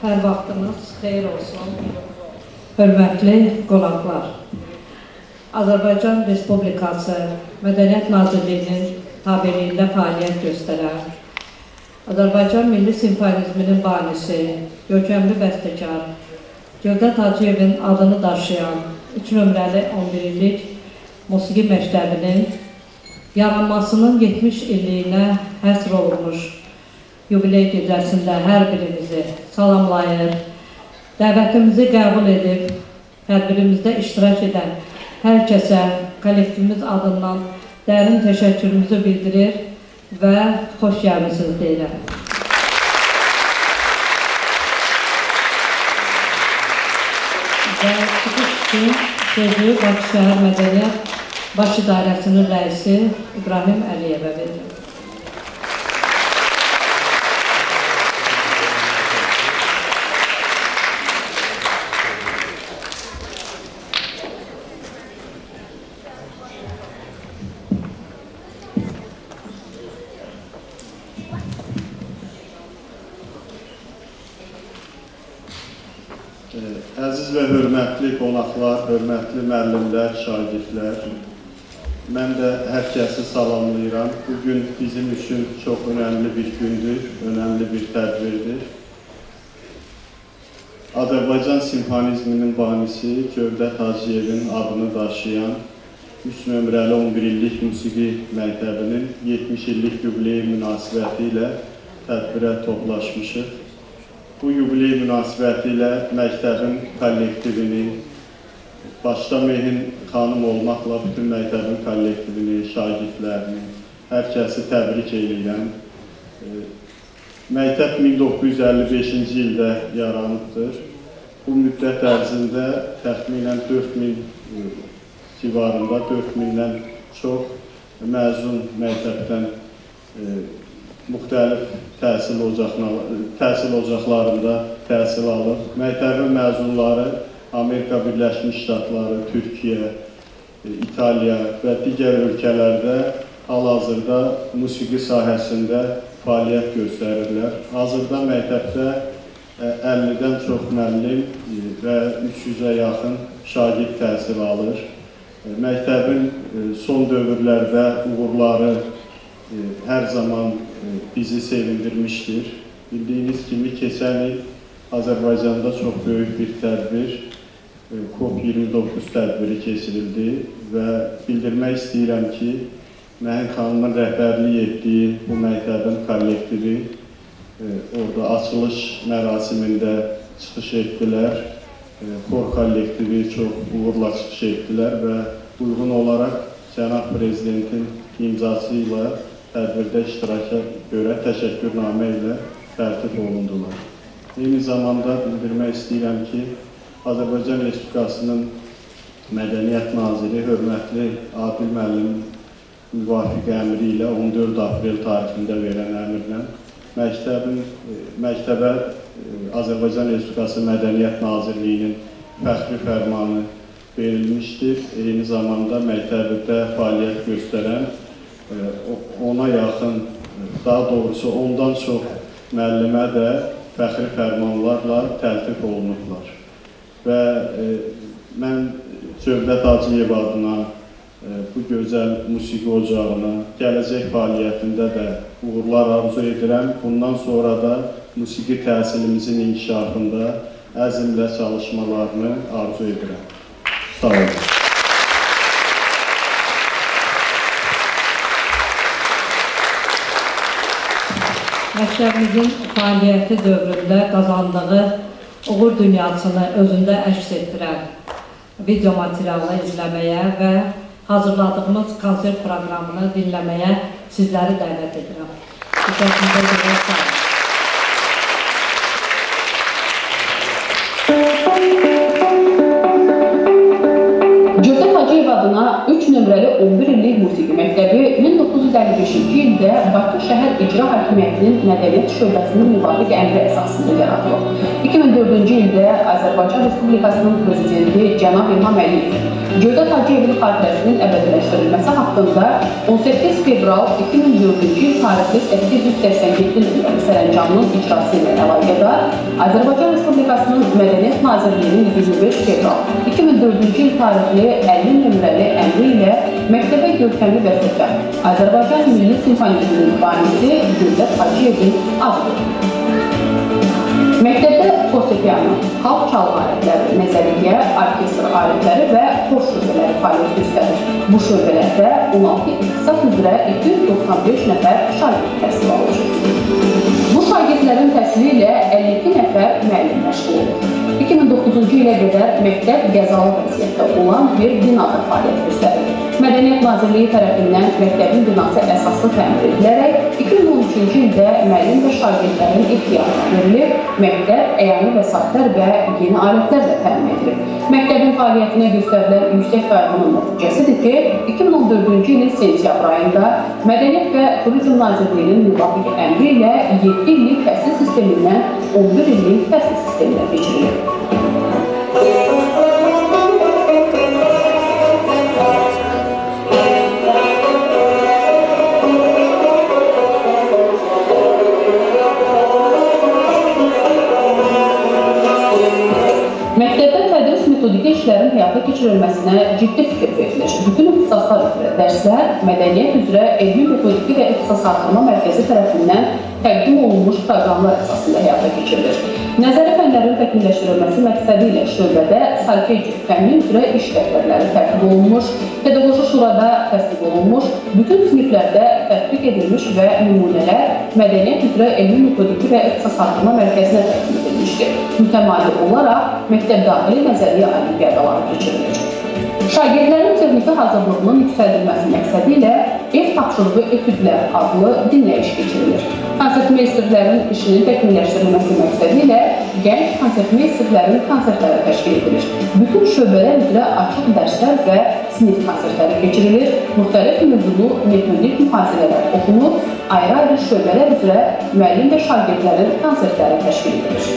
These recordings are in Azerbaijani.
Hər vaxtınız xeyir olsun. Hörmətli qonaqlar. Azərbaycan Respublikası Mədəniyyət Nazirliyinin tabeliyində fəaliyyət göstərən, Azərbaycan Milli Simfonizminin banisi, görkəmli bəstəkar, Cövdət Hacıyevin adını daşıyan 3 nömrəli 11 illik musiqi məktəbinin yaranmasının 70 illiyinə həsr olunmuş yubiley gecəsində hər birimizi salamlayır, dəvətimizi qəbul edib, tədbirimizdə iştirak edən hər kəsə kollektivimiz adından dərin təşəkkürümüzü bildirir və xoş gəlmisiniz deyirəm. Və çıxış üçün sözü Bakı Şəhər Mədəniyyət Baş İdarəsinin rəisi İbrahim Əliyevə verir. Əziz və hörmətli qonaqlar, hörmətli müəllimlər, şagirdlər, mən də hər kəsi salamlayıram. Bugün bizim üçün çox önəmli bir gündür, önəmli bir tədbirdir. Azərbaycan simfonizminin banisi Cövdət Hacıyevin adını daşıyan 3 nömrəli 11 illik musiqi məktəbinin 70 illik yubileyi münasibəti ilə tədbirə toplaşmışıq. Bu yubiley münasibəti ilə məktəbin kollektivini, başda Mehin xanım olmaqla bütün məktəbin kollektivini, şagirdlərini, hər kəsi təbrik edirəm. Məktəb 1955-ci ildə yaranıbdır. Bu müddət ərzində təxminən 4000 civarında, 4000-dən çox məzun məktəbdən müxtəlif təhsil ocaqlarında təhsil alır. Məktəbin məzunları Amerika Birləşmiş Ştatları, Türkiyə, İtaliya və digər ölkələrdə hal-hazırda musiqi sahəsində fəaliyyət göstərirlər. Hazırda məktəbdə 50-dən çox müəllim və 300-ə yaxın şagird təhsil alır. Məktəbin son dövrlərdə uğurları hər zaman bizi sevindirmişdir. Bildiyiniz kimi, keçən il Azərbaycanda çox böyük bir tədbir, COP29 tədbiri keçirildi və bildirmək istəyirəm ki, Məhin xanımın rəhbərlik etdiyi bu məktəbin kollektivi orada açılış mərasimində çıxış etdilər. Xor kollektivi çox uğurla çıxış etdilər və uyğun olaraq Cənab Prezidentin imzası ilə tədbirdə iştiraka görə təşəkkürnamə ilə tərtib olundular. Eyni zamanda bildirmək istəyirəm ki, Azərbaycan Respublikasının Mədəniyyət Naziri hörmətli Adil müəllim müvafiq əmri ilə 14 aprel tarixində verən əmrlə məktəbə Azərbaycan Respublikası Mədəniyyət Nazirliyinin fəxri fərmanı verilmişdir. Eyni zamanda məktəbdə fəaliyyət göstərən ona yaxın, daha doğrusu ondan çox müəllimə də fəxri fərmanlarla təltif olunublar. Və mən Cövdət Hacıyev adına bu gözəl musiqi ocağına gələcək fəaliyyətində də uğurlar arzu edirəm. Bundan sonra da musiqi təhsilimizin inkişafında əzmlə çalışmalarını arzu edirəm. Sağ olun. Məktəbimizin fəaliyyəti dövründə qazandığı uğur dünyasını özündə əks etdirən video materialını izləməyə və hazırladığımız konsert proqramını dinləməyə sizləri dəvət edirəm. Diqqətinizə görə sağ olun. Cövdət Hacıyev adına 3 nömrəli 11 illik musiqi məktəbi 1951-ci 2005-ci ildə Bakı Şəhər İcra Hakimiyyətinin Mədəniyyət Şöbəsinin müvafiq əmri əsasında yaradılıb. 2004-cü ildə Azərbaycan Respublikasının Prezidenti Cənab İlham Əliyev Cövdət Hacıyevin xatirəsinin əbədiləşdirilməsi haqqında 18 fevral 2004-cü il tarixli 887 nömrəli sərəncamının icrası ilə əlaqədar Azərbaycan Respublikasının Mədəniyyət Nazirliyinin 25 fevral 2004-cü il tarixli 50 nömrəli əmri ilə məktəbə görkəmli vəzifə Azərbaycan Milli Simfoniyasının banisi Cövdət Hacıyevin adıdır. Məktəbdə fortepiano, xalq çalğı alətləri, nəzəriyyə, orkestr alətləri və xor şöbələri fəaliyyət göstərir. Bu şöbələrdə 16 ixtisas üzrə 295 nəfər şagird təhsil alır. Bu şagirdlərin təhsili ilə 52 nəfər müəllim məşğul olur. 2009-cu ilə qədər məktəb qəzalı vəziyyətdə olan bir binada fəaliyyət göstərir. Mədəniyyət Nazirliyi tərəfindən məktəbin binası əsaslı təmir edilərək 2013-cü ildə müəllim və şagirdlərin ehtiyacına verilib, məktəb əyani vəsaitlər və yeni alətlərlə təmin edilir. Məktəbin fəaliyyətinə göstərilən yüksək fəaliyyətin nəticəsidir ki, 2014-cü ilin sentyabr ayında Mədəniyyət və Turizm Nazirliyinin müvafiq əmri ilə 7 illik təhsil sistemindən 11 illik təhsil sisteminə keçirilir. Metodiki işlərin həyata keçirilməsinə ciddi fikir verilir. Bütün ixtisaslar üzrə dərslər Mədəniyyət üzrə Elmi Metodiki və İxtisasartırma Mərkəzi tərəfindən təqdim olunmuş proqramlar əsasında həyata keçirilir. Nəzəri fənlərin təkmilləşdirilməsi məqsədi ilə şöbədə solfeji, fənni üzrə iş rəhbərləri tərtib olunmuş, pedaqoji şurada təsdiq olunmuş, bütün siniflərdə tətbiq edilmiş və nümunələr Mədəniyyət üzrə Elmi Metodiki və İxtisasartırma Mərkəzinə təqdim edilmişdir. Mütəmadi olaraq məktəbdaxili nəzəriyyə olimpiadaları keçirilir. Şagirdlərin texniki hazırlığının yüksəldilməsi məqsədi ilə ev tapşırığı etüdlər adlı dinləyiş keçirilir. Konsertmeysterlərin işinin təkmilləşdirilməsi məqsədi ilə gənc konsertmeysterlərin konsertləri təşkil edilir. Bütün şöbələr üzrə açıq dərslər və sinif konsertləri keçirilir. Müxtəlif mövzulu metodik mühasibələr oxunur, ayrı-ayrı şöbələr üzrə müəllim və şagirdlərin konsertləri təşkil edilir.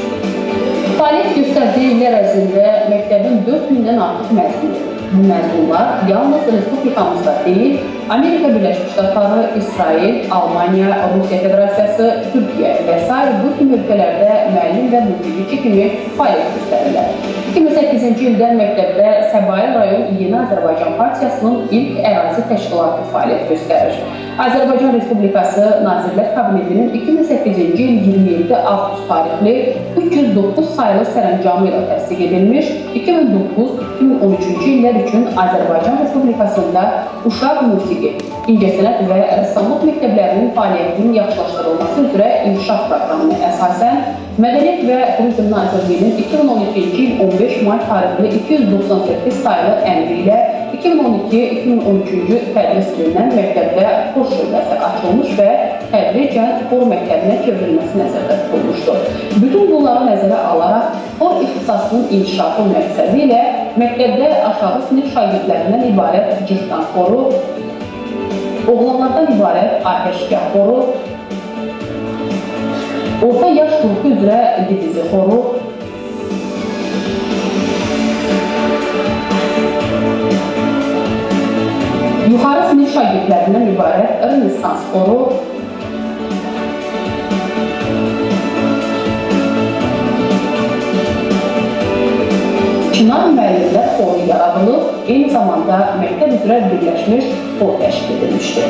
Fəaliyyət göstərdiyi illər ərzində məktəbin 4000-dən artıq məzunu olur. Bu məzunlar yalnız Respublikamızda deyil, Amerika Birləşmiş Ştatları, İsrail, Almaniya, Rusiya Federasiyası, Türkiyə və s. bu kimi ölkələrdə müəllim və musiqiçi kimi fəaliyyət göstərirlər. 2008-ci ildə məktəbdə Səbail rayon Yeni Azərbaycan Partiyasının ilk ərazi təşkilatı fəaliyyət göstərir. Azərbaycan Respublikası Nazirlər Kabinetinin 2008-ci il 27 avqust tarixli 309 sayılı sərəncamı ilə təsdiq edilmiş 2009-2013-cü illər üçün Azərbaycan Respublikasında uşaq musiqi, incəsənət və rəssamlıq məktəblərinin fəaliyyətinin yaxşılaşdırılması üzrə inkişaf proqramına əsasən Mədəniyyət və Turizm Nazirliyinin 2012-ci il 15 may tarixli 298 sayılı əmri ilə 2012-2013-cü tədris ilindən məktəbdə xor şöbəsi açılmış və tədricən xor məktəbinə çevrilməsi nəzərdə tutulmuşdur. Bütün bunları nəzərə alaraq xor ixtisasının inkişafı məqsədi ilə məktəbdə aşağı sinif şagirdlərindən ibarət cırtdan xoru, oğlanlardan ibarət ateşgah xoru, orta yaş qrupu üzrə divizi xoru, yuxarı sinif şagirdlərindən ibarət Rənessans xoru, Çınar müəllimlər xoru yaradılıb, eyni zamanda məktəb üzrə birləşmiş xor təşkil edilmişdir.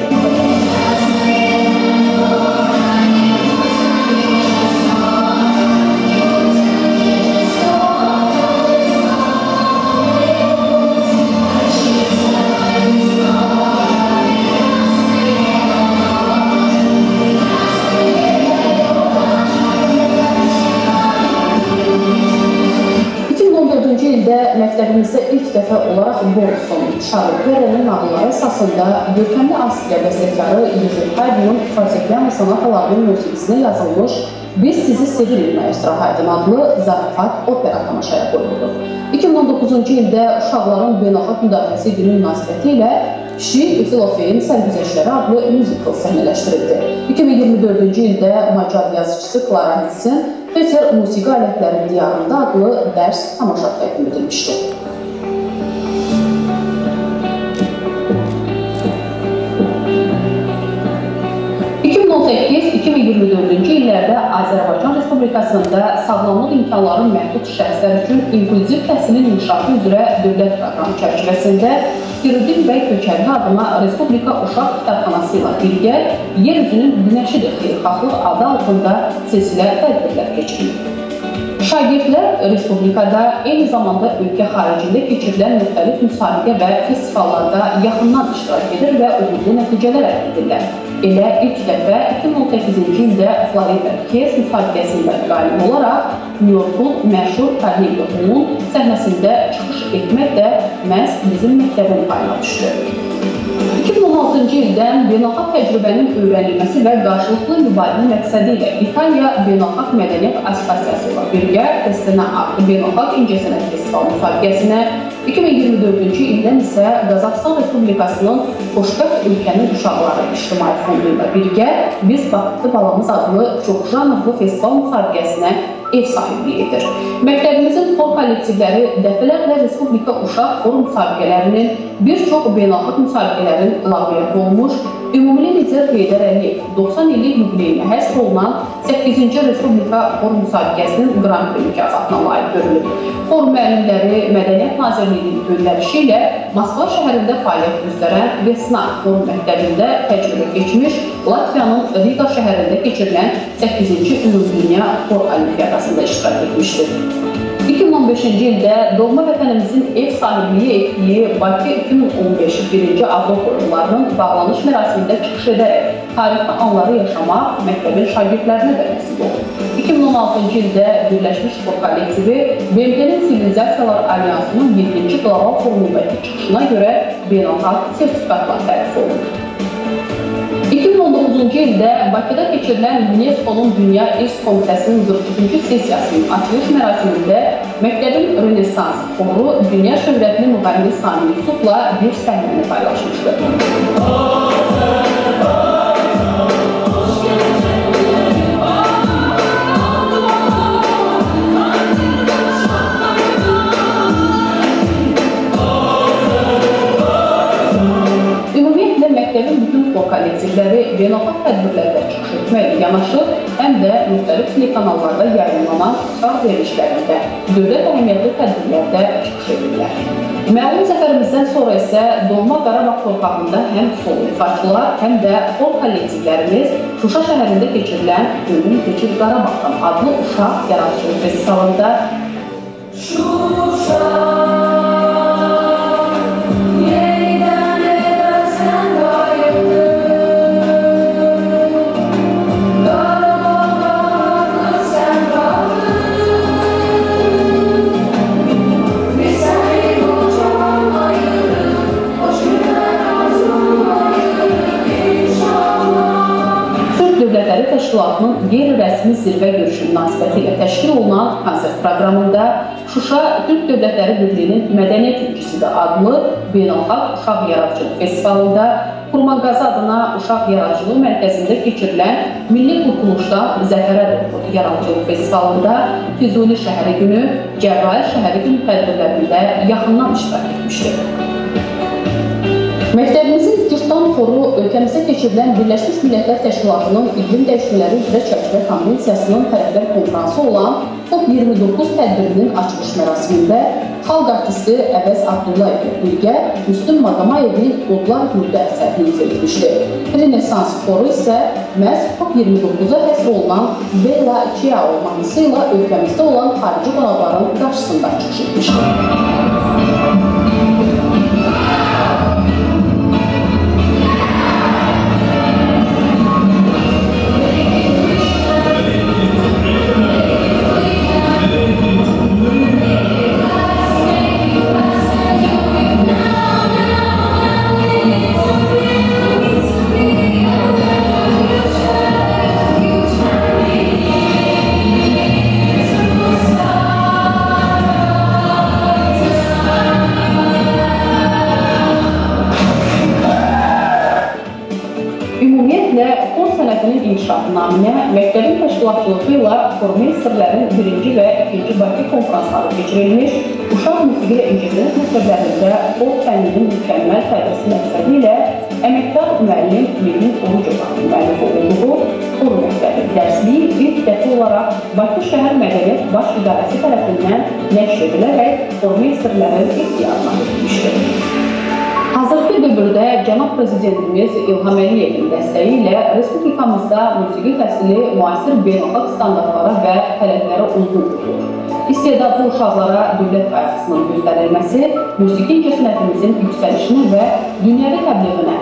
Məktəbimizdə ilk dəfə olaraq Borson, Şarl Perre'nin nağılları əsasında görkəmli Avstriya bəstəkarı Yusuf Haydnın fortepiano sonatalarının musiqisinə yazılmış Biz sizi sevirik Maestro Haydn adlı zarafat opera tamaşaya qoyuldu. 2019-cu ildə uşaqların beynəlxalq müdafiəsi günü münasibəti ilə Pişik Filofeyin Sərgüzəştləri adlı müzikl səhnələşdirildi. 2024-cü ildə Macar yazıçısı Klara Hilsin Peter Musiqi Alətlərin Diyarında adlı dərs tamaşa təqdim edilmişdir. ...2018-2024-cü illərdə Azərbaycan Respublikasında sağlamlıq imkanları məhdud şəxslər üçün inklüziv təhsilin inkişafı üzrə dövlət proqramı çərçivəsində Firidun bəy Köçərli adına Respublika Uşaq Kitabxanası ilə birgə Yer üzünün Günəşidir xeyirxahlıq adı altında silsilə tədbirlər keçirilir. Şagirdlər Respublikada, eyni zamanda ölkə xaricində keçirilən müxtəlif müsabiqə və festivallarda yaxından iştirak edir və uğurlu nəticələr əldə edirlər. Elə ilk dəfə 2018-ci ildə Florida Kes müsabiqəsində qalib olaraq New Yorkun məşhur Carnegie-Hall'un səhnəsində çıxış etmək də məhz bizim məktəbin payına düşdü. 2016-cı ildən beynəlxalq təcrübənin öyrənilməsi və qarşılıqlı mübadilə məqsədi ilə İtaliya Beynəlxalq Mədəniyyət Assosiasiyası ilə birgə Festina adlı Beynəlxalq İncəsənət Festivalı müsabiqəsinə, 2024-cü ildən isə Qazaxıstan Respublikasının Xoşbəxt Ölkənin Uşaqları İctimai Fondu ilə birgə Biz Baxtlı Balamız adlı çox janrlı festival müsabiqəsinə ev sahibliyi edir. Məktəbimizin xor kollektivləri dəfələrlə Respublika Uşaq Xor müsabiqələrinin, bir çox beynəlxalq müsabiqələrin laureatı olmuş, ümumi lider Heydər Əliyev 90 illik yubileyinə həsr olunan 8-ci Respublika Xor müsabiqəsinin Grand Prix mükafatına layiq görülür. Xor müəllimləri Mədəniyyət Nazirliyinin göndərişi ilə Moskva şəhərində fəaliyyət göstərən Vesna Xor məktəbində təcrübə keçmiş, Latviyanın Riga şəhərində keçirilən 8-ci Ümumdünya Xor Olimpiyadasında iştirak etmişdir. 2015-ci ildə doğma vətənimizin ev sahibliyi etdiyi Bakı 2015 birinci Avropa oyunlarının bağlanış mərasimində çıxış edərək tarixi anları yaşamaq məktəbin şagirdlərinə də nəsib oldu. 2016-cı ildə Birləşmiş Xor kollektivi BMT-nin Sivilizasiyalar Alyansının 7-ci qlobal forumundakı çıxışına görə beynəlxalq sertifikatla tərif olunur. 2019-cu ildə Bakıda keçirilən UNESCO-nun Dünya İrs Komitəsinin 42-ci sessiyasının açılış mərasimində məktəbin Rönesans xoru dünya şöhrətli müğənni Sami Yusufla bir səhnəni paylaşmışdır. Məktəbin bütün xor kollektivləri beynəlxalq tədbirlərdə çıxış etməklə yanaşı, həm də müxtəlif telekanallarda yayınlanan uşaq verilişlərində, dövlət əhəmiyyətli tədbirlərdə çıxış edirlər. Məlum zəfərimizdən sonra isə doğma Qarabağ torpağında həm solo ifaçılar, həm də xor kollektivlərimiz Şuşa şəhərində keçirilən Ölüm Keçir Qarabağdan adlı uşaq yaradıcılıq festivalında Təşkilatının qeyri-rəsmi zirvə görüşü münasibəti ilə təşkil olunan konsert proqramında Şuşa Türk Dövlətləri Birliyinin Mədəniyyət İncisi adlı Beynəlxalq Uşaq Yaradıcılıq Festivalında, Kurmaqazı adına Uşaq Yaradıcılıq Mərkəzində keçirilən Milli Qurtuluşdan Zəfərə Doğru Yaradıcılıq Festivalında, Füzuli Şəhəri Günü, Cəbrayıl Şəhəri Günü tədbirlərində yaxından iştirak etmişdir. Məktəbimizin Cırtdan Xoru ölkəmizdə keçirilən Birləşmiş Millətlər Təşkilatının İqlim Dəyişiklikləri üzrə çərçivə konvensiyasının tərəflər konfransı olan COP29 tədbirinin açılış mərasimində xalq artisti Əvəz Abdullayevlə birgə Müslüm Maqamayevin Odlar Güldə əsərini icra etmişdir. Rönesans xoru isə məhz COP29-a həsr olunan Bella Ciao mahnısı ilə ölkəmizdə olan xarici qonaqların qarşısında çıxış etmişdir. təşkilatçılığı ilə Xormeysirlərin 1-ci və 2-ci Bakı konferansları keçirilmiş, uşaq musiqi və incəsənət məktəblərində xor fənninin mükəmməl tədrisi məqsədi ilə əməkdar müəllim Mehmet Orucovanın müəllif olduğu xor məktəbi dərsliyi ilk dəfə olaraq Bakı şəhər mədəniyyət baş idarəsi tərəfindən nəşr edilərək Xormeysirlərin ixtiyarına verilmişdir. Hazırki dövrdə Cənab Prezidentimiz İlham Əliyevin dəstəyi ilə Respublikamızda musiqi təhsili müasir beynəlxalq standartlara və tələblərə uyğun tutulur. İstedadlı uşaqlara dövlət qayğısının göstərilməsi, musiqi incəsənətimizin yüksəlişinə və dünyəvi təbliğinə,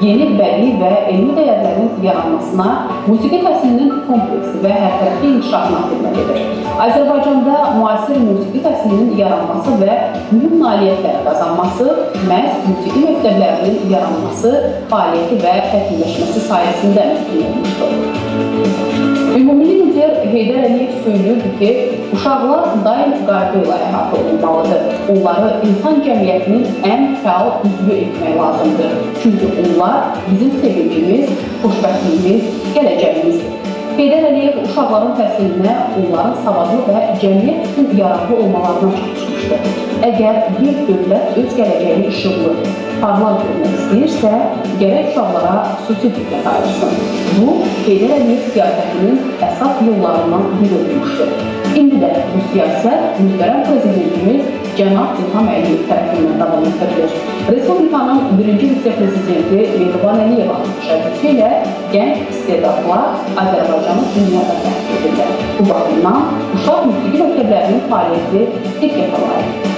yeni bədii və elmi dəyərlərin yaranmasına, musiqi təhsilinin kompleksi və hərtərəfli inkişafına xidmət edir. Azərbaycanda müasir musiqi təhsilinin yaranması və mühüm nailiyyətlər qazanması məhz musiqi məktəblərinin yaranması, fəaliyyəti və təkmilləşməsi sayəsində mümkün olmuşdur. Ümumilli lider Heydər Əliyev söylüyordu ki, uşaqlar daim qayğı ilə əhatə olunmalıdır. Onları insan cəmiyyətinin ən fəal üzvü etmək lazımdır. Çünki onlar bizim sevincimiz, xoşbəxtliyimiz, gələcəyimizdir. Heydər Əliyev uşaqların təhsilinə, onların savadlı və cəmiyyət üçün yararlı olmalarına çalışmışdır. Əgər bir dövlət öz gələcəyini işıqlı, parlaq görmək istəyirsə, gərək uşaqlara xüsusi diqqət ayırsın. Bu, Heydər Əliyev siyasətinin əsas yollarından biri olmuşdur. İndi də bu siyasət mühtərəm prezidentimiz Cənab İlham Əliyev tərəfindən davam etdirilir. Respublikanın 1-ci vitse-prezidenti Mehriban Əliyevin təşəbbüsü ilə gənc istedadlar Azərbaycanı dünyada təşkil edirlər. Bu baxımdan uşaq musiqi məktəblərinin fəaliyyəti diqqətə layiqdir.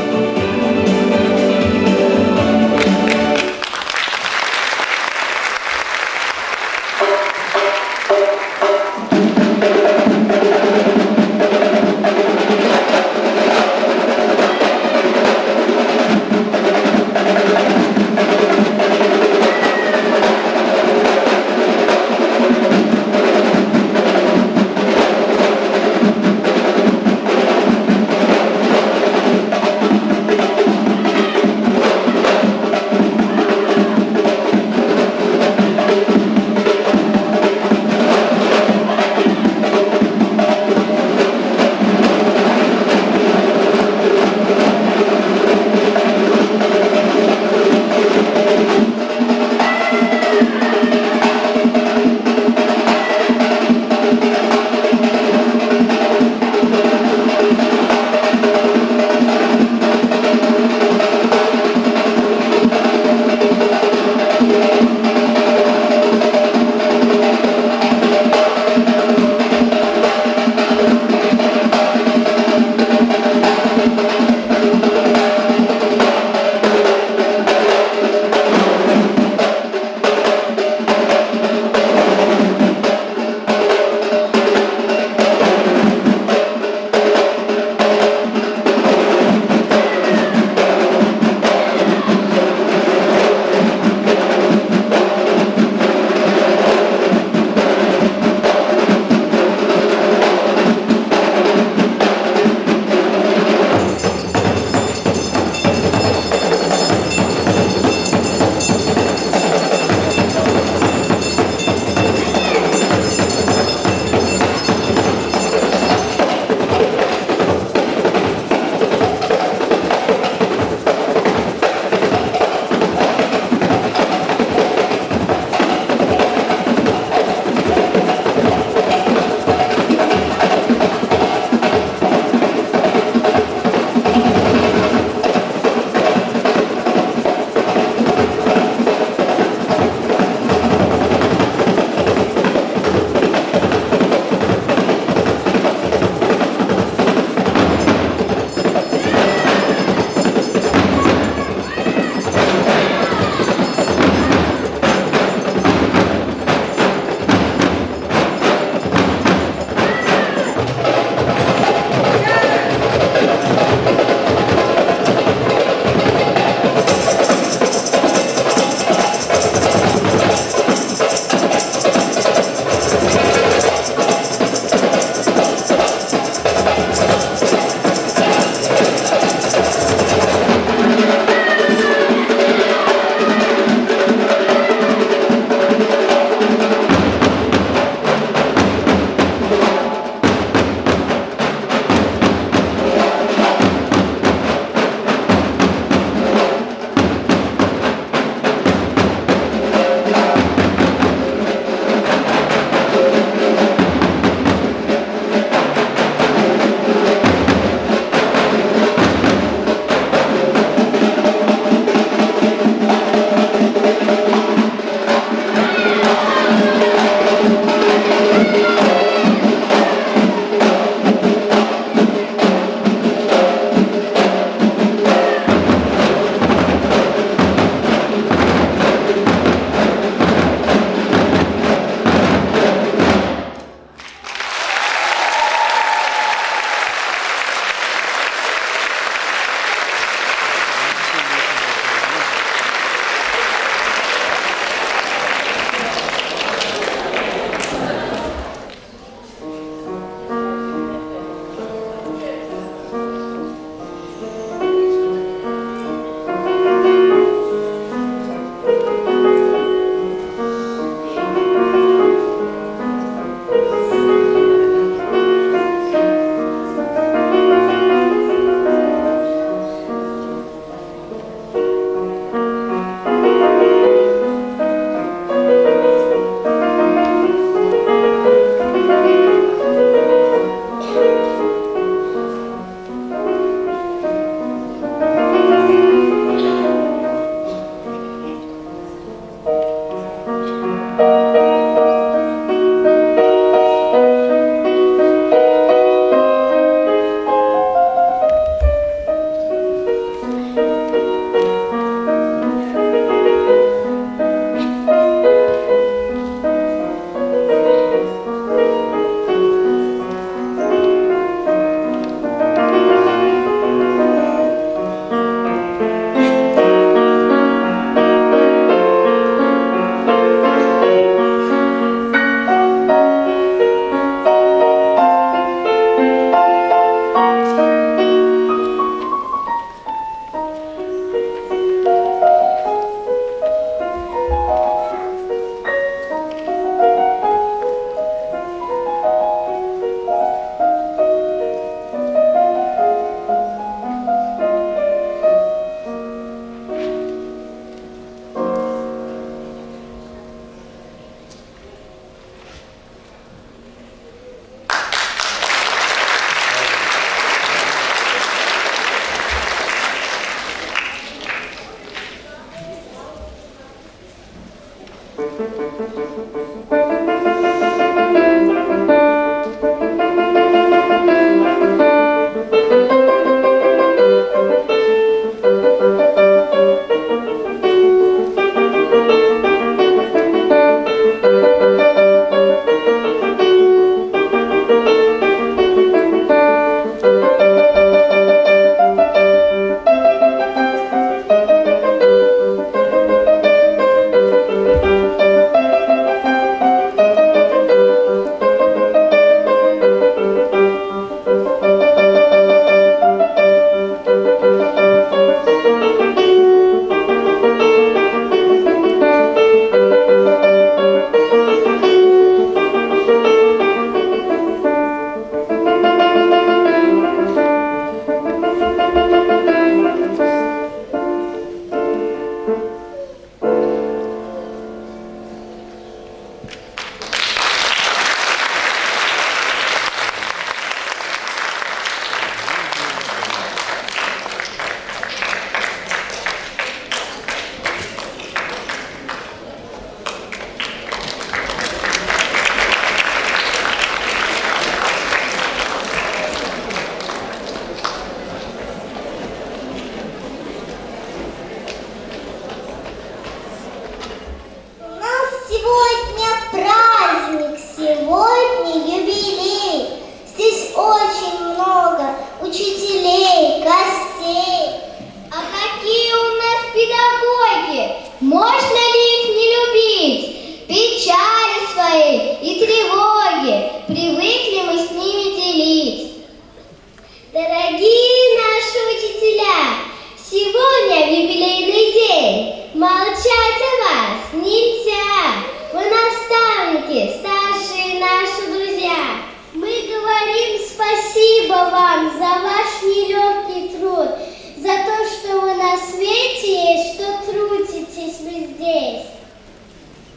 спасибо вам за ваш нелегкий труд, за то, что вы на свете есть, что трудитесь вы здесь.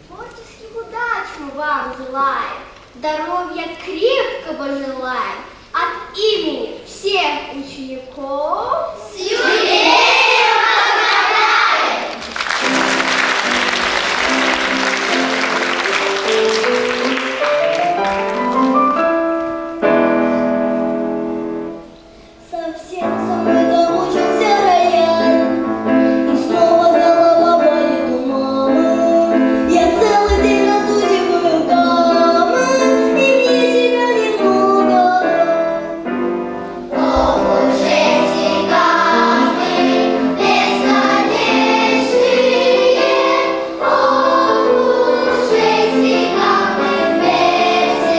Творческих удач мы вам желаем, здоровья крепкого желаем. От имени всех учеников с юбилеем поздравляем! Совсем со мной замучился рояль, и снова голова болит у мамы. Я целый день разучиваю гаммы, и мне себя немного. Ох уж эти гаммы бесконечные, ох уж эти гаммы бессердечные,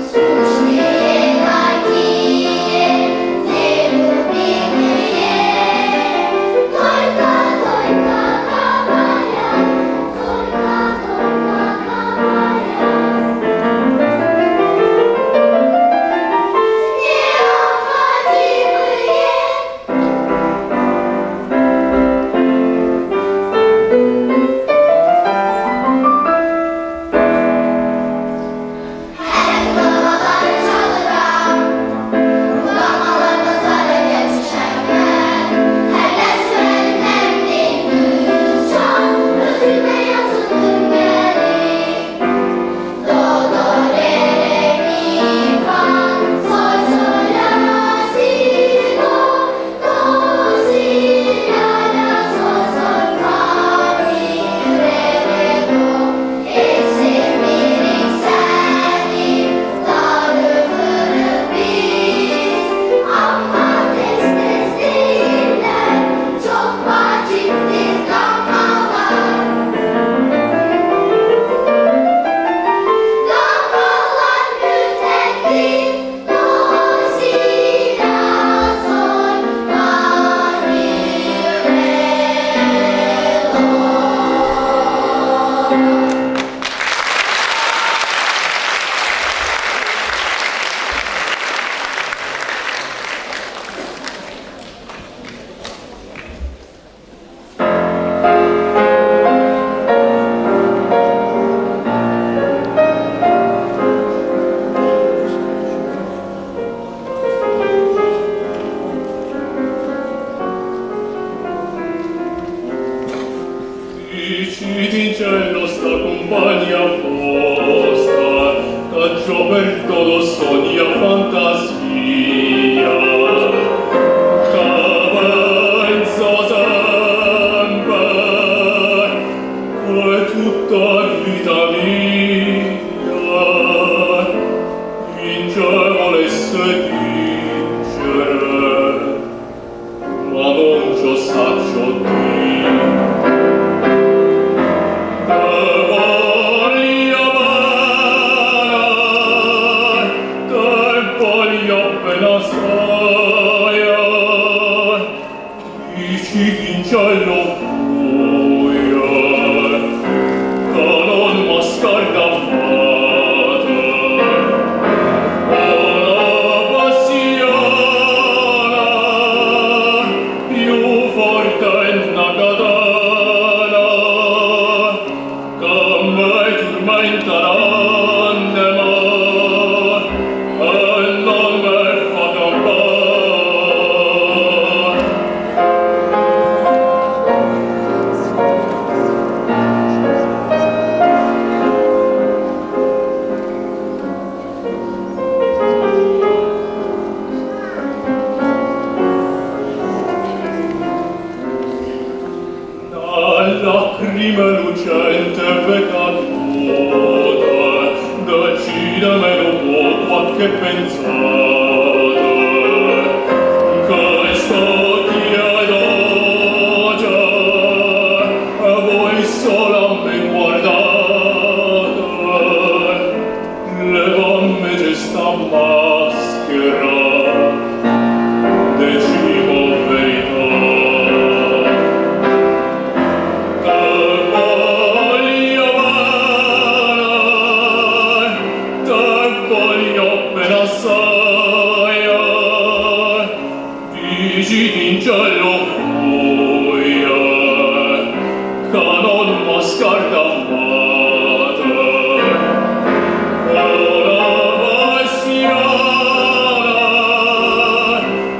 скучные какие, нелюбимые, только Cielo sta compagna vostra, caccio per todo sogna fantasia. Cavenza sempre, è tutta vita mia, vincere volesse vincere, ma non ciò saccio dire. Cielo buia, canon moscarda amata, una passione più forte e una catena, che mai tormenteranno e non mi fa campare. Lacrime lucente peccatura, decideme dopo qualche pensata, che sto chiedo già, a voi sola mi guardate, levammi questa maschera, decido verità. Voglio penassaia, vigit in cielo fuia, canon mascarda amata, ora vassiana,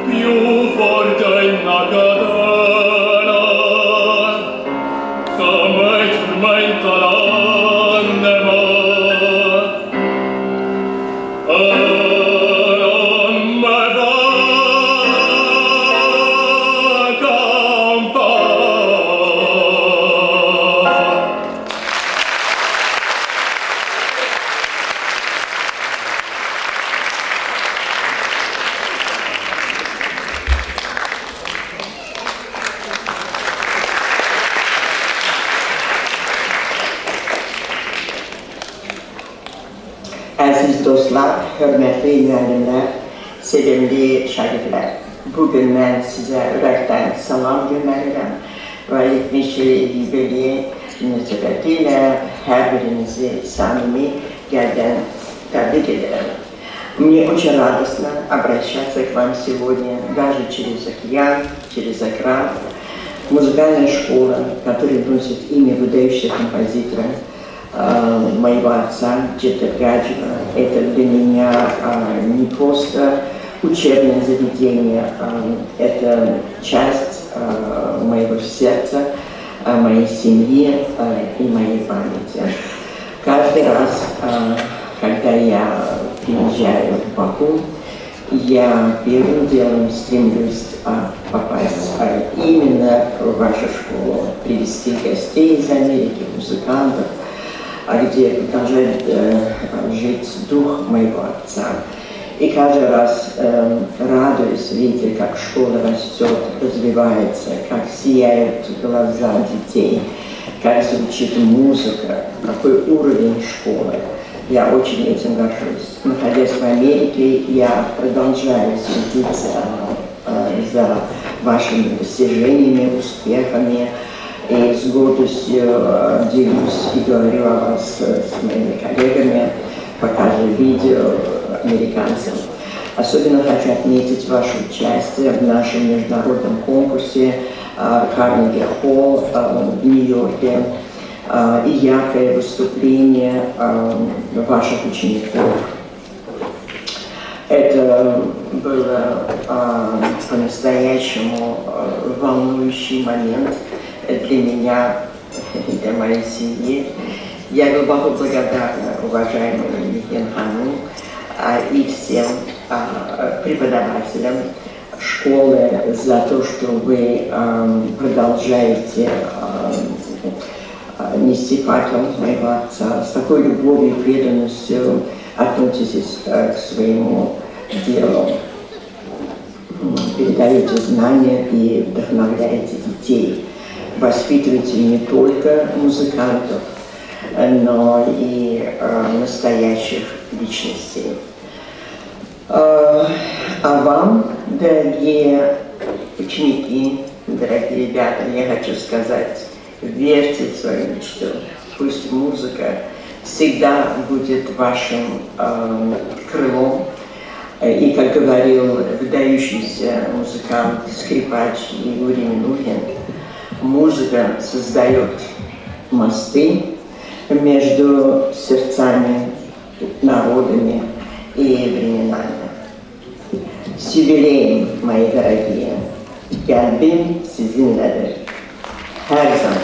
più forte in la catena, come tormenta l'anima, non me va campare. Aziz dostlar, hörmətli müəllimlər, sevimli şagirdlər. Bugün mən sizə ürəkdən salam göndərirəm və 70 yubileyi münasibətilə hər birinizi samimi qəlbdən təbrik edirəm. Мне очень радостно обращаться к вам сегодня, даже через океан, через экран. Музыкальная школа, которая носит имя выдающегося композитора, моего отца Джета Гаджева. Это для меня не просто учебное заведение, это часть моего сердца, моей семьи и моей памяти. Каждый раз, когда я приезжаю в Баку, я первым делом стремлюсь попасть именно в вашу школу, привезти гостей из Америки, музыкантов, где продолжает жить дух моего отца. И каждый раз радуюсь, видя, как школа растет, развивается, как сияют глаза детей, как звучит музыка, какой уровень школы. Я очень этим горжусь. Находясь в Америке, я продолжаю следить за вашими достижениями, успехами. И с гордостью делюсь и говорю о вас с моими коллегами, показываю видео американцам. Особенно хочу отметить ваше участие в нашем международном конкурсе Carnegie Hall в Нью-Йорке и яркое выступление ваших учеников. Это было по-настоящему волнующий момент для меня, для моей семьи. Я глубоко благодарна уважаемому Евгению Хану и всем преподавателям школы за то, что вы продолжаете нести факел моего отца, с такой любовью и преданностью относитесь к своему делу, передаете знания и вдохновляете детей, воспитываете не только музыкантов, но и настоящих личностей. А вам, дорогие ученики, дорогие ребята, я хочу сказать, верьте в свою мечту. Пусть музыка всегда будет вашим крылом. И, как говорил выдающийся музыкант, скрипач Юрий Минухин, музыка создает мосты между сердцами, народами и временами. С юбилеем, мои дорогие, kalbim sizinledir. Her zaman.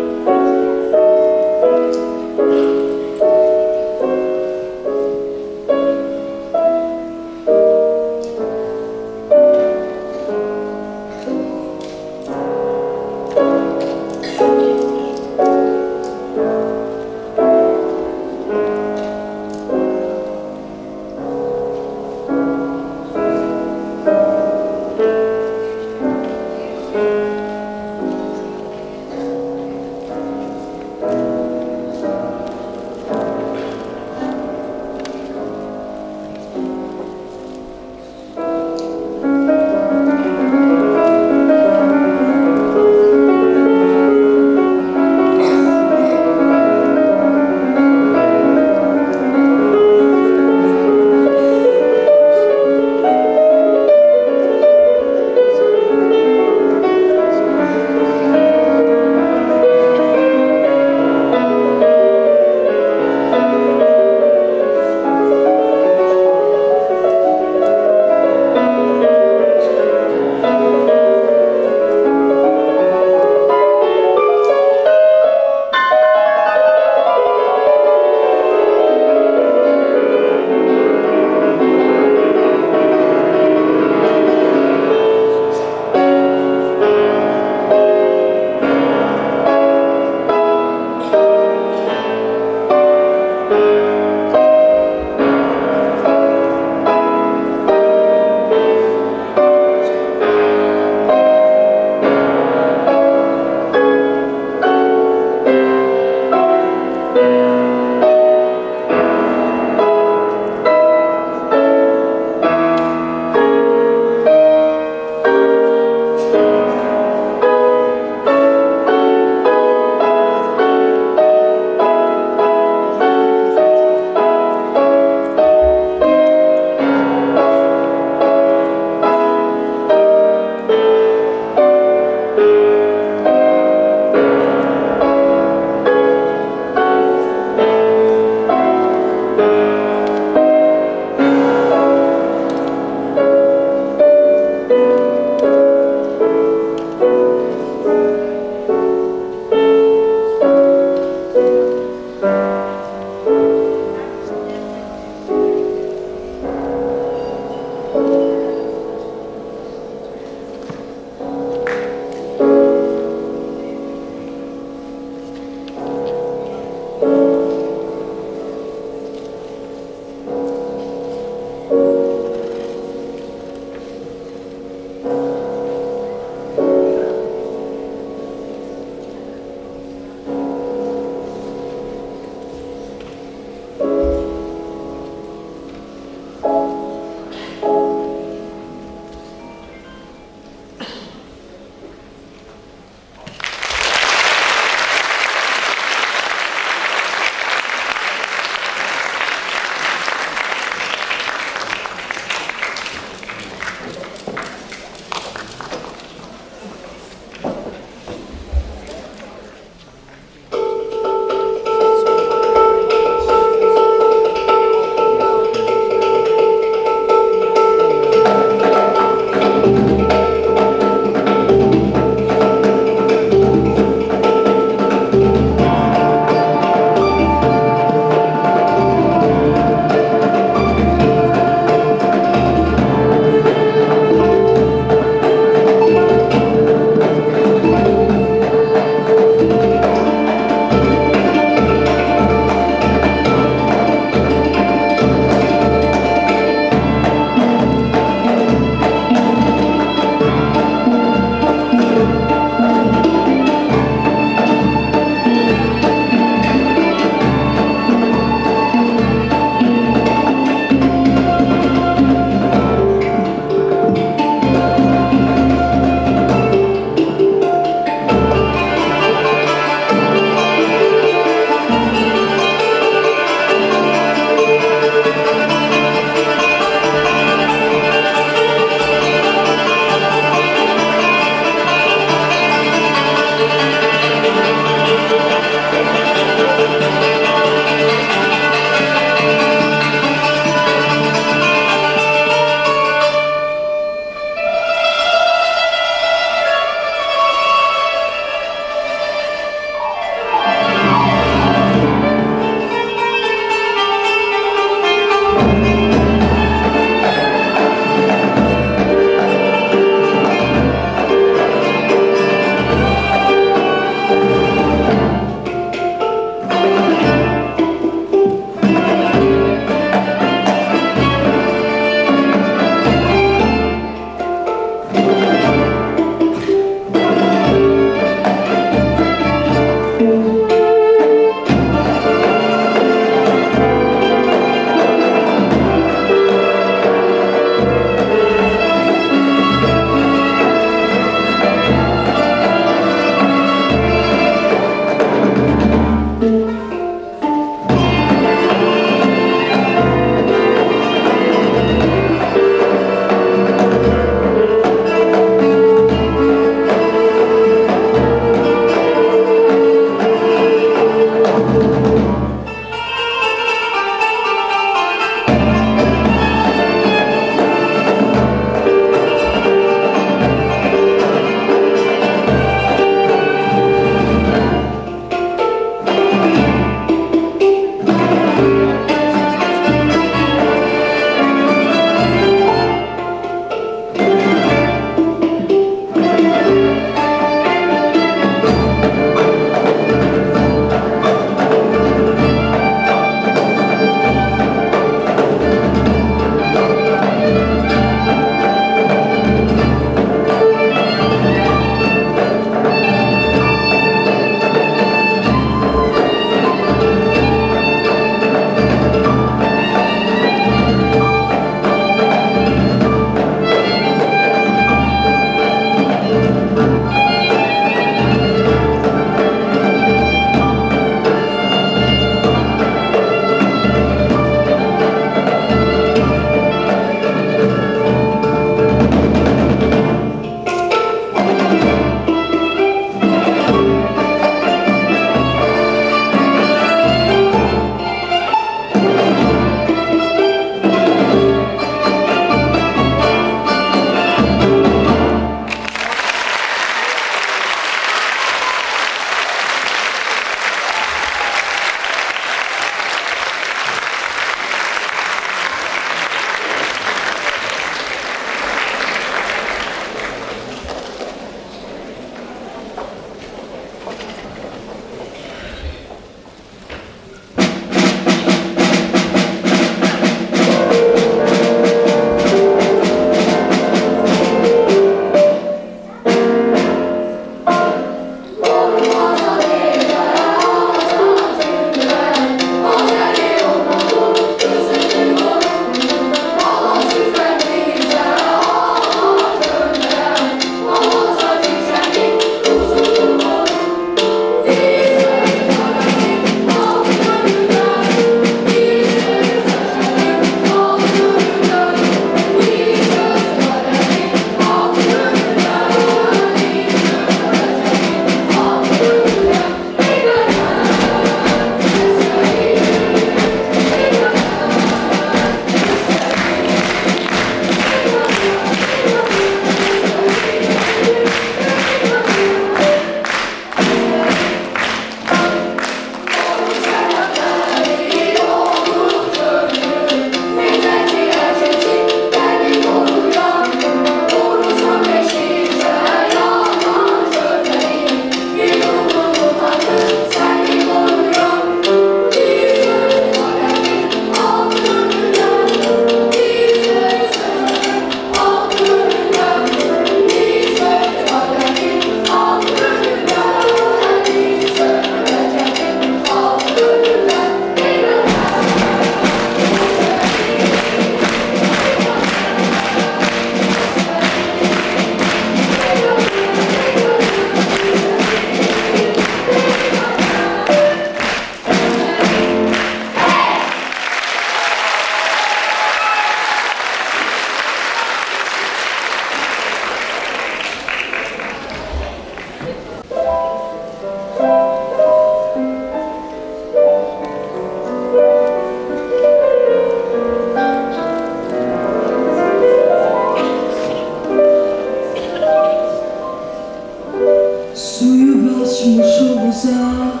kaçmış uzak.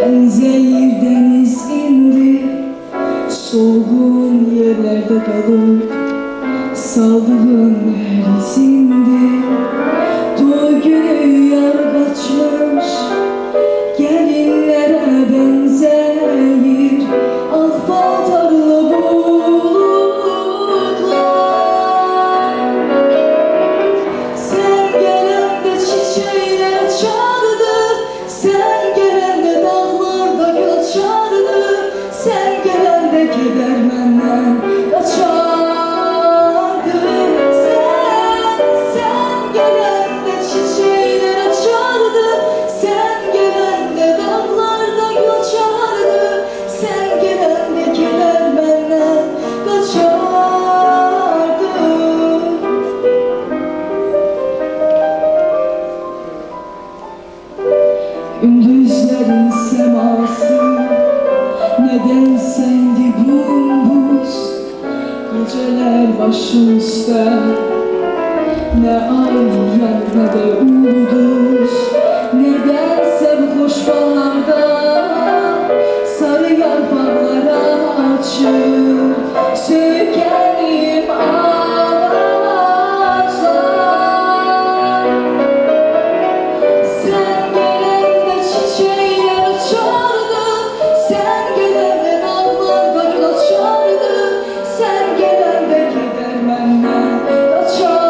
Benzeyir deniz indi, soğuğun yerlerde kalıp saldığın her izindi. Toy günü yar kaçmış, gelinlere benzeyir ah paltarlı bulutlar. Sen gelende çiçekler açardı, sen gelende dağlarda gül açardı, sen gelende keder menden kaçardı. Sen gelende çiçekler açardı, sen gelende dağlarda gül açardı, sen gelende keder menden kaçardı. Gündüzlerin seması neden sendi bumbuz, geceler başım üstte, ne ay yar ne de ulduz. Nedense bu hoş baharda sarı yarpaklar açır, sökenim ağaçlar. Sen gelende çiçekler açardı, sen gelende dağlarda gül açardı, sen gelende keder menden kaçardı.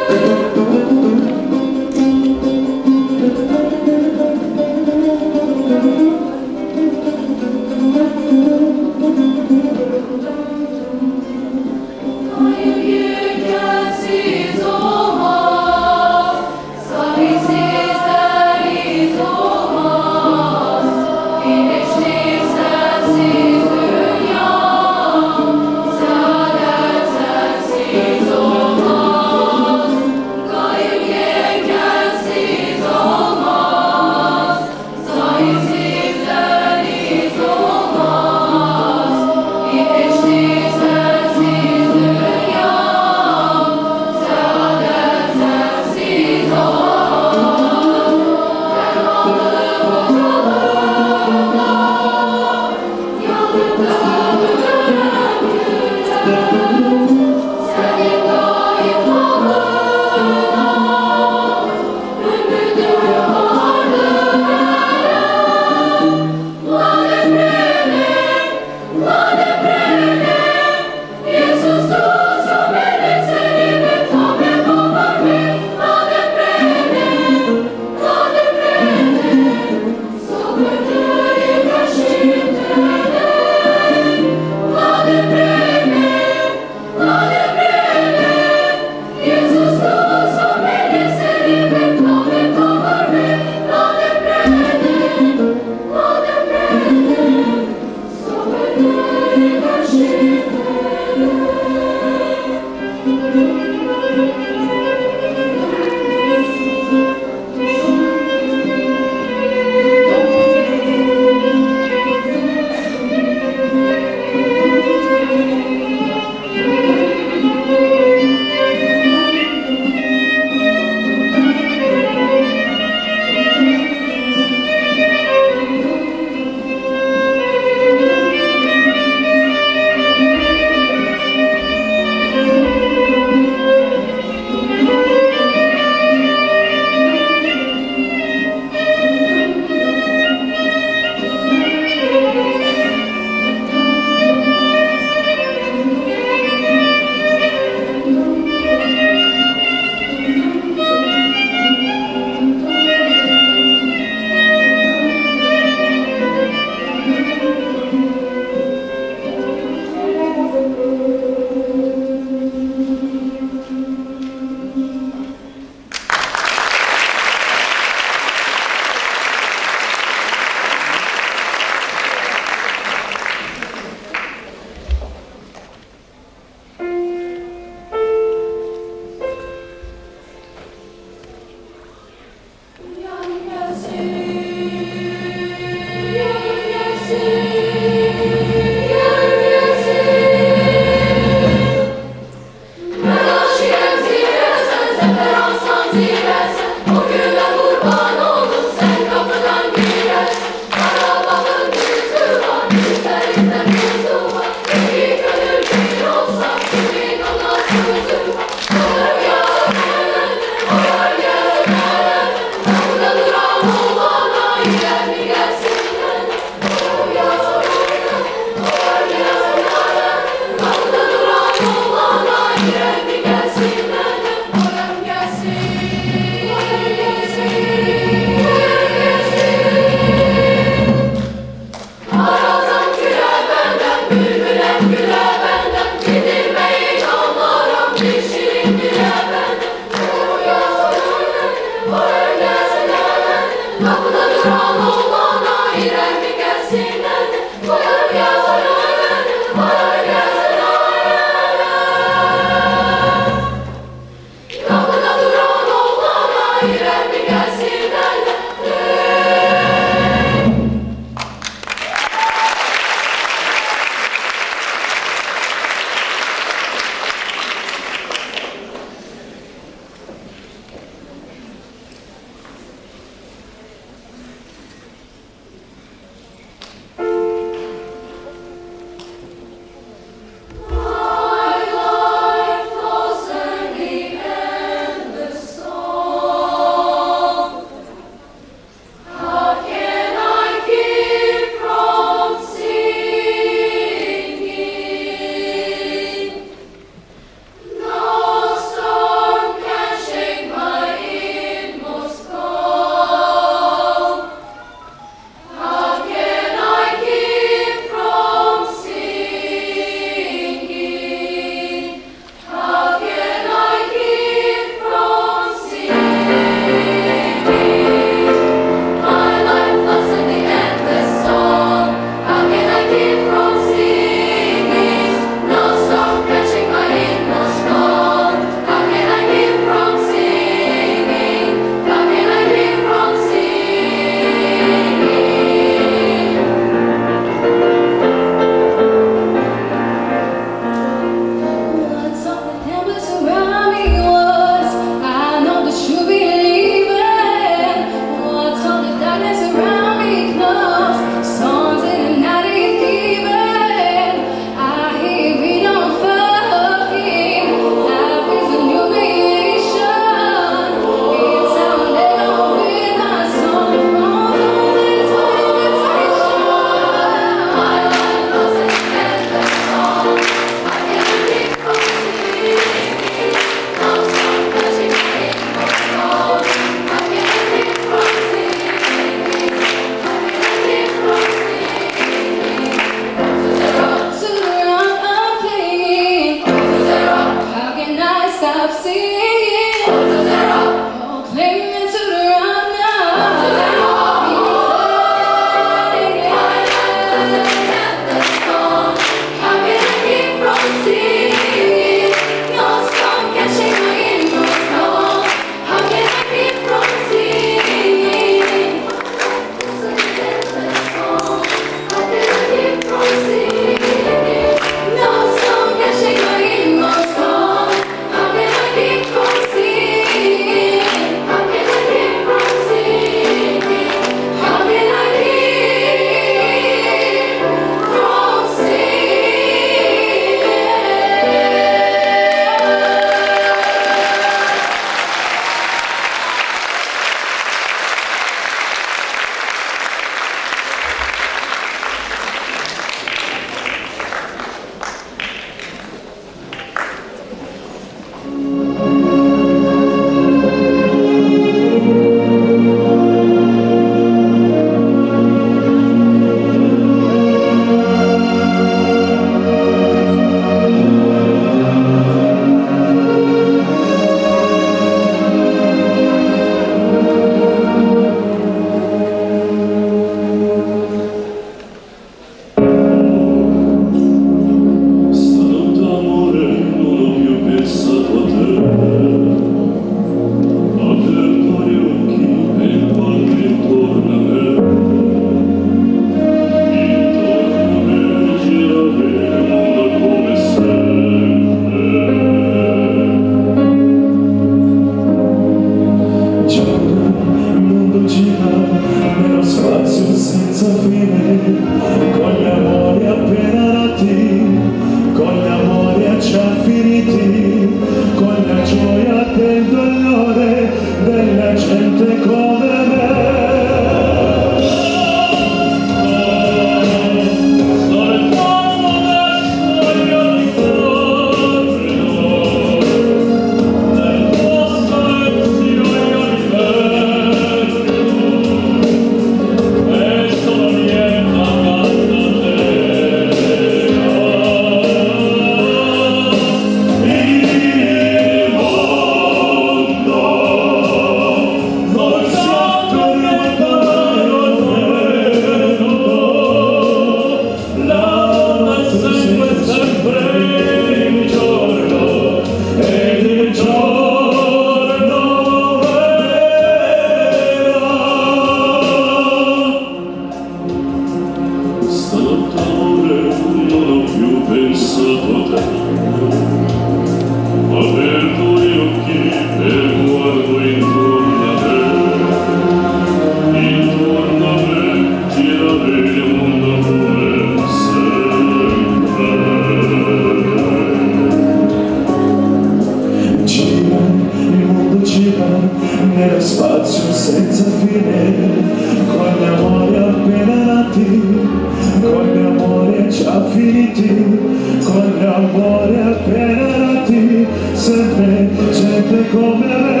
amore appena ti sempre gente come me.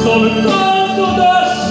Soltanto adesso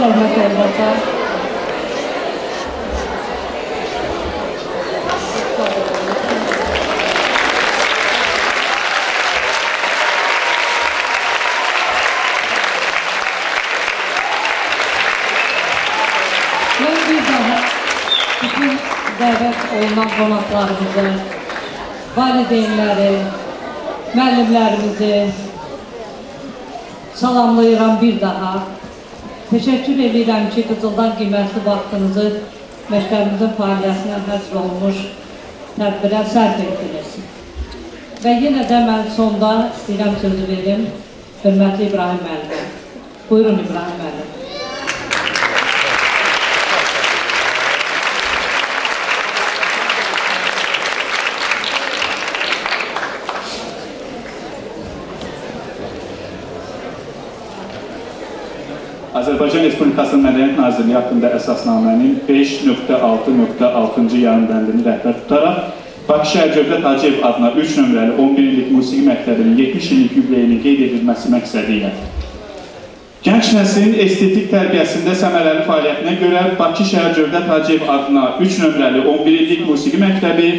zəhmət olmasa. Mən bir daha bütün dəvət olunan qonaqlarımızı, valideynləri, müəllimlərimizi salamlayıram bir daha. Təşəkkür edirəm ki, Qızıldan qiymətli vaxtınızı məktəbimizin fəaliyyətinə həsr olunmuş tədbirə sərf etdiniz. Və yenə də mən sonda istəyirəm sözü verim hörmətli İbrahim müəllimə. Buyurun İbrahim müəllim. Azərbaycan Respublikasının Mədəniyyət Nazirliyi haqqında əsasnamənin 5.6.6-cı yarımbəndini rəhbər tutaraq Bakı şəhər Cövdət Hacıyev adına 3 nömrəli 11 illik musiqi məktəbinin 70 illik yubileyinin qeyd edilməsi məqsədi ilə gənc nəslin estetik tərbiyəsində səmərəli fəaliyyətinə görə Bakı şəhər Cövdət Hacıyev adına 3 nömrəli 11 illik musiqi məktəbi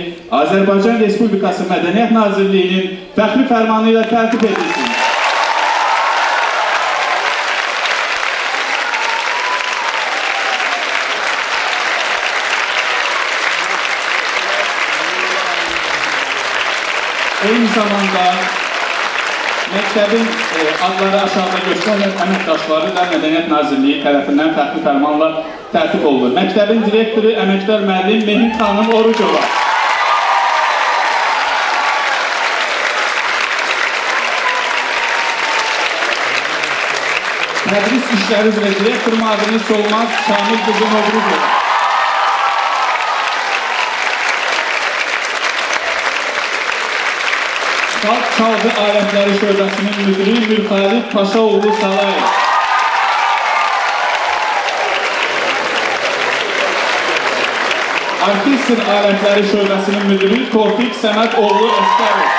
Azərbaycan Respublikası Mədəniyyət Nazirliyinin fəxri fərmanı ilə tərtib edilsin. Eyni zamanda məktəbin adları aşağıda göstərilən əməkdaşları da Mədəniyyət Nazirliyi tərəfindən fəxri fərmanla tərtib olunur. Məktəbin direktoru əməkdar müəllim Mehrin xanım Orucova. Tədris işləri üzrə direktor müavini Solmaz Şamil qızı Novruzova. Xalq çalğı alətləri şöbəsinin müdiri Mürxalid Paşaoğlu Salayev. Orkestr alətləri şöbəsinin müdiri Tofiq Səmədoğlu Əsgərov.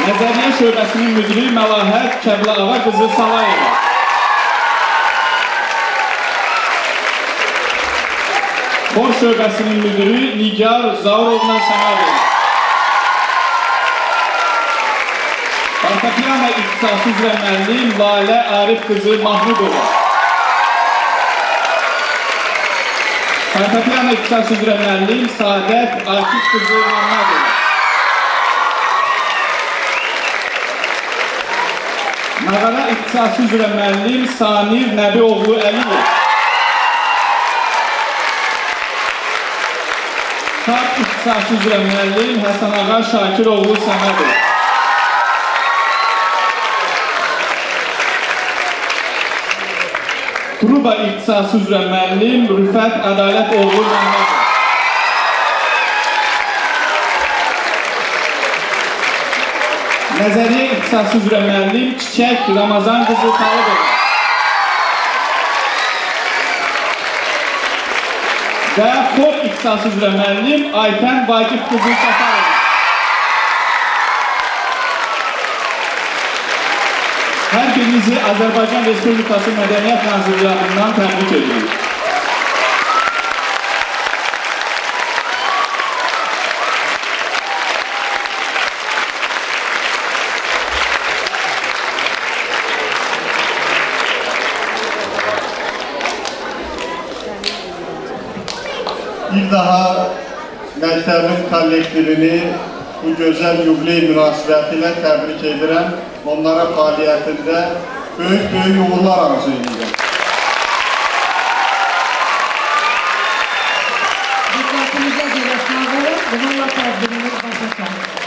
Nəzəriyyə şöbəsinin müdiri Məlahət Kəbləağa qızı Salayeva. Xor şöbəsinin müdiri Nigar Zaurovna Səmərov. Fortepiano ixtisası üzrə müəllim Lalə Arif qızı Mahmudova. Fortepiano ixtisası üzrə müəllim Saadət Akif qızı Məmmədova. Nağara ixtisası üzrə müəllim Samir Nəbioğlu Əliyev. Şark ixtisası üzrə müəllim Həsənağa Şakiroğlu Səmədov. Truba ixtisası üzrə müəllim Rüfət Ədalətoğlu Məmmədov. Nəzəriyyə ixtisası üzrə müəllim Çiçək Ramazan qızı Talıbova. Və xor ixtisası üzrə müəllim Aytən Vaqif qızı Səfərova. Hər birinizi Azərbaycan Respublikası Mədəniyyət Nazirliyi adından təbrik edirik. Bir daha məktəbin kollektivini bu gözəl yubiley münasibəti ilə təbrik edirəm. Onlara fəaliyyətində böyük uğurlar arzu edirəm. Diqqətinizə görə sağ olun. Bununla tədbirimiz başa çatır.